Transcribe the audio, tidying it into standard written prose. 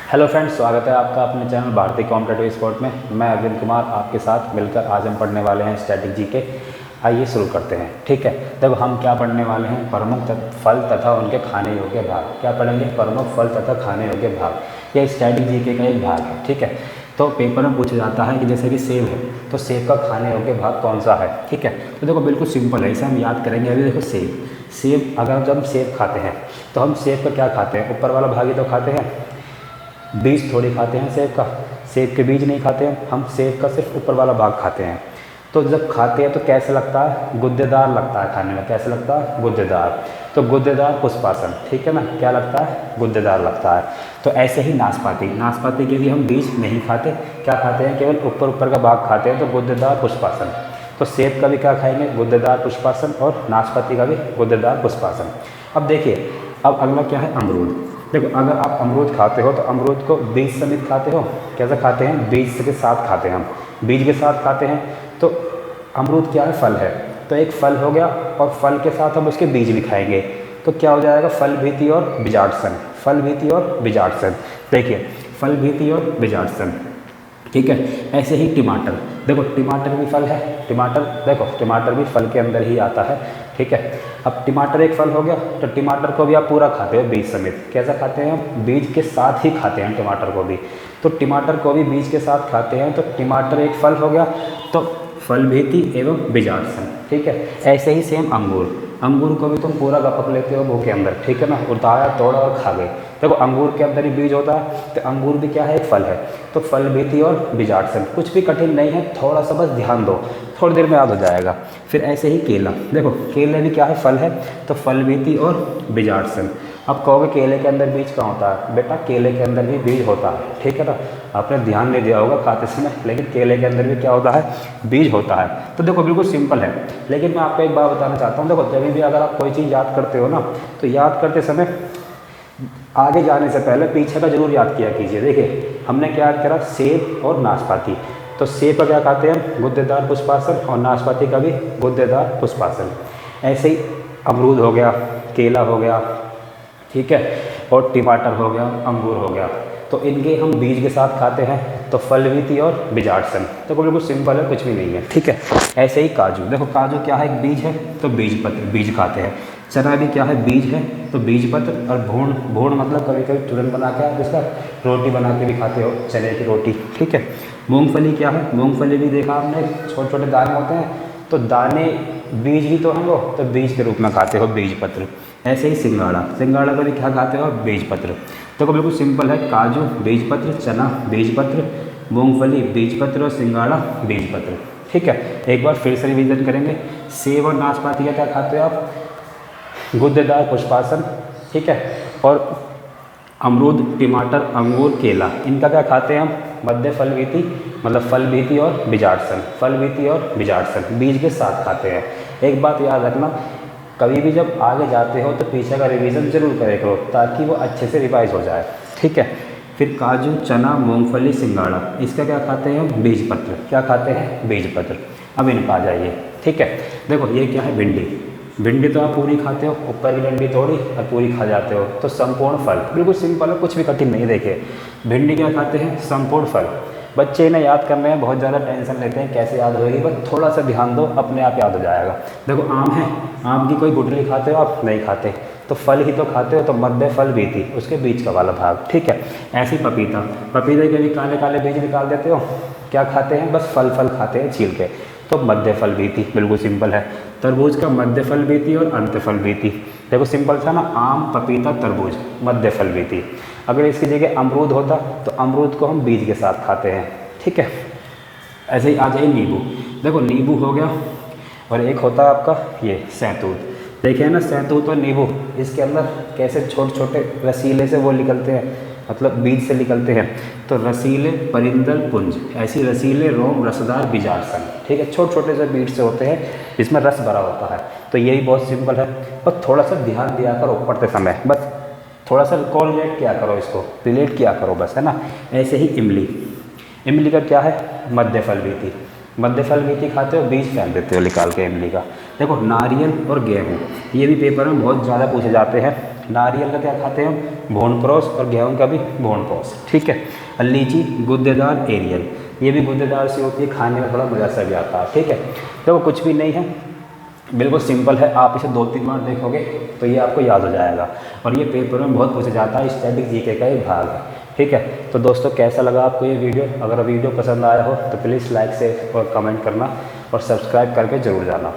Hello friends, स्वागत है आपका अपने चैनल भारतीय कॉम्पिटेटिव स्पोर्ट में। मैं अरविंद कुमार आपके साथ मिलकर आज हम पढ़ने वाले हैं स्टैटिक जीके। आइए शुरू करते हैं। ठीक है, तब हम क्या पढ़ने वाले हैं? प्रमुख फल तथा उनके खाने योग्य भाग। क्या पढ़ेंगे? प्रमुख फल तथा खाने योग्य भाग। यह स्टैटिक जीके का एक भाग है। ठीक है, तो पेपर में पूछा जाता है कि जैसे कि सेब है तो सेब का खाने योग्य भाग कौन सा है। ठीक है, तो देखो बिल्कुल सिंपल है, इसे हम याद करेंगे। अभी देखो सेब अगर जब हम सेब खाते हैं तो हम सेब का क्या खाते हैं? ऊपर वाला भाग ही तो खाते हैं, बीज थोड़ी खाते हैं सेब का। सेब के बीज नहीं खाते हैं हम, सेब का सिर्फ ऊपर वाला भाग खाते हैं। तो जब खाते हैं तो कैसे लगता है? गुद्देदार लगता है खाने में। कैसे लगता है? गुद्देदार। तो गुद्देदार पुष्पासन, ठीक है ना, क्या लगता है? गुद्देदार लगता है। तो ऐसे ही नाशपाती के भी हम बीज नहीं खाते, क्या खाते हैं? केवल ऊपर का भाग खाते हैं, तो गुद्देदार पुष्पासन। तो सेब का भी क्या खाएंगे? गुद्देदार पुष्पासन, और नाशपाती का भी गुद्देदार पुष्पासन। अब देखिए, अब अगला क्या है? अमरूद। देखो, अगर आप अमरूद खाते हो तो अमरूद को बीज समेत खाते हो। कैसे खाते हैं? बीज के साथ खाते हैं हम, बीज के साथ खाते हैं। तो अमरूद क्या है? फल है। तो एक फल हो गया, और फल के साथ हम उसके बीज भी खाएंगे, तो क्या हो जाएगा? फल भीति और बीजाक्षसन। फल भीति और बीजाक्षसन। देखिए, फल भीति और बीजाक्षसन। ठीक है, ऐसे ही टमाटर। देखो, टमाटर भी फल है। टमाटर देखो, टमाटर भी फल के अंदर ही आता है। ठीक है, अब टमाटर एक फल हो गया, तो टमाटर को भी आप पूरा खाते हो बीज समेत। कैसा खाते हैं हम? बीज के साथ ही खाते हैं टमाटर को भी। तो टमाटर को भी बीज के साथ खाते हैं, तो टमाटर एक फल हो गया, तो फल भीति एवं बीजाक्षसन। ठीक है, ऐसे ही सेम अंगूर को भी तुम पूरा गपक लेते हो मुँह के अंदर। ठीक है ना, उतारा, तोड़ा और खा गए। देखो, अंगूर के अंदर ही बीज होता है, तो अंगूर भी क्या है? एक फल है। तो फल भीति और बीजाक्षसन, कुछ भी कठिन नहीं है, थोड़ा सा बस ध्यान दो, थोड़ी देर में याद हो जाएगा। फिर ऐसे ही केला। देखो, केले भी क्या है? फल है। तो फल भीति और बीजाक्षसन। अब कहोगे केले के अंदर बीज कहाँ होता है? बेटा, केले के अंदर भी बीज होता है। ठीक है ना, आपने ध्यान नहीं दिया होगा खाते समय, लेकिन केले के अंदर भी क्या होता है? बीज होता है। तो देखो, बिल्कुल सिंपल है। लेकिन मैं आपको एक बात बताना चाहता हूँ। देखो, जब भी अगर आप कोई चीज़ याद करते हो ना, तो याद करते समय आगे जाने से पहले पीछे का जरूर याद किया कीजिए। देखिए, हमने क्या याद करा? सेब और नाशपाती। तो सेब का क्या खाते हैं? गुद्देदार पुष्पासन, और नाशपाती का भी गुद्देदार पुष्पासन। ऐसे ही अमरूद हो गया, केला हो गया, ठीक है, और टमाटर हो गया, अंगूर हो गया। तो इनके हम बीज के साथ खाते हैं, तो फल भीति और बीजाक्षसन। तो बिल्कुल सिंपल है, कुछ भी नहीं है। ठीक है, ऐसे ही काजू। देखो, काजू क्या है? एक बीज है, तो बीज पत्र, बीज खाते हैं। चना भी क्या है? बीज है, तो बीज पत्र। और भूण मतलब कभी कभी चूरन बना के आप इसका रोटी बना के भी खाते हो, चने की रोटी। ठीक है, मूंगफली क्या है? मूंगफली भी देखा आपने, छोटे छोटे दाने होते हैं, तो दाने बीज ही तो हैं वो, तो बीज के रूप में खाते हो, बीज पत्र। ऐसे ही सिंगाड़ा को भी क्या खाते हो? बीज पत्र। तो बिल्कुल सिंपल है, काजू बीज पत्र, चना बीज पत्र, मूंगफली बीज पत्र, और सिंगाड़ा बीज पत्र। ठीक है, एक बार फिर से रिवीजन करेंगे। सेब और नाशपाती का क्या खाते हो आप? गुद्देदार पुष्पासन। ठीक है, और अमरूद, टमाटर, अंगूर, केला, इनका क्या खाते हैं हम? मध्य फल भीति, मतलब फल भीति और बीजाक्षसन। फल भीति और बीजाक्षसन बीज के साथ खाते हैं। एक बात याद रखना, कभी भी जब आगे जाते हो तो पीछे का रिवीजन जरूर करे करो, ताकि वो अच्छे से रिवाइज हो जाए। ठीक है, फिर काजू, चना, मूंगफली, सिंगाड़ा, इसका क्या खाते हैं हम? बीज पत्र। क्या खाते हैं? बीज पत्र। अब इन पर आ जाइए। ठीक है, देखो, ये क्या है? भिंडी। भिंडी तो आप पूरी खाते हो, ऊपर की डंडी तोड़ी और पूरी खा जाते हो, तो संपूर्ण फल। बिल्कुल सिंपल है, कुछ भी कठिन नहीं। देखिए, भिंडी क्या खाते हैं? संपूर्ण फल। बच्चे इन्हें याद करने में बहुत ज़्यादा टेंशन लेते हैं, कैसे याद होगी, बस थोड़ा सा ध्यान दो, अपने आप याद हो जाएगा। देखो, आम है, आम की कोई गुठली खाते हो आप? नहीं खाते, तो फल ही तो खाते हो, तो मध्य फल भीति, उसके बीच का वाला भाग। ठीक है, ऐसे ही पपीते के भी काले काले बीज निकाल देते हो, क्या खाते हैं? बस फल खाते हैं छील के, तो मध्य फल भीति। बिल्कुल सिंपल है। तरबूज का मध्य फल भीति और अंत फल भीति। देखो, सिंपल था ना, आम, पपीता, तरबूज, मध्य फल भीति। अगर इसकी जगह अमरूद होता तो अमरूद को हम बीज के साथ खाते हैं। ठीक है, ऐसे ही आ जाइए नींबू। देखो, नींबू हो गया, और एक होता है आपका ये सहतूत। देखिए ना, सहतूत और नींबू, इसके अंदर कैसे छोटे छोटे रसीले से वो निकलते हैं, मतलब बीज से निकलते हैं। तो रसीले परिंदल पुंज, ऐसी रसीले रोम रसदार बीजाक्षसन। ठीक है, छोटे छोटे से बीज से होते हैं, जिसमें रस भरा होता है। तो यही बहुत सिंपल है, बस थोड़ा सा ध्यान दिया करो पढ़ते समय, बस थोड़ा सा कोरिलेट किया करो, इसको रिलेट किया करो, बस, है ना। ऐसे ही इमली का क्या है? मध्य फल भीति। मध्य फल भीति खाते हो, बीज फेंक देते हो निकाल के इमली का। देखो, नारियल और गेहूँ, ये भी पेपर में बहुत ज़्यादा पूछे जाते हैं। नारियल का क्या खाते हैं हम, भूनप्रोस, और गेहूं का भी भूनप्रोस, ठीक है। लीची गुद्देदार एरियल, ये भी गुद्देदार सी होती है, खाने में थोड़ा मजा सा भी आता है, ठीक है। तो वो कुछ भी नहीं है, बिल्कुल सिंपल है, आप इसे 2-3 बार देखोगे तो ये आपको याद हो जाएगा, और ये पेपर में बहुत पूछा जाता है, स्टैटिक जीके का एक भाग है, ठीक है। तो दोस्तों कैसा लगा आपको ये वीडियो? अगर वीडियो पसंद आया हो तो प्लीज़ लाइक, शेयर और कमेंट करना, और सब्सक्राइब करके ज़रूर जाना।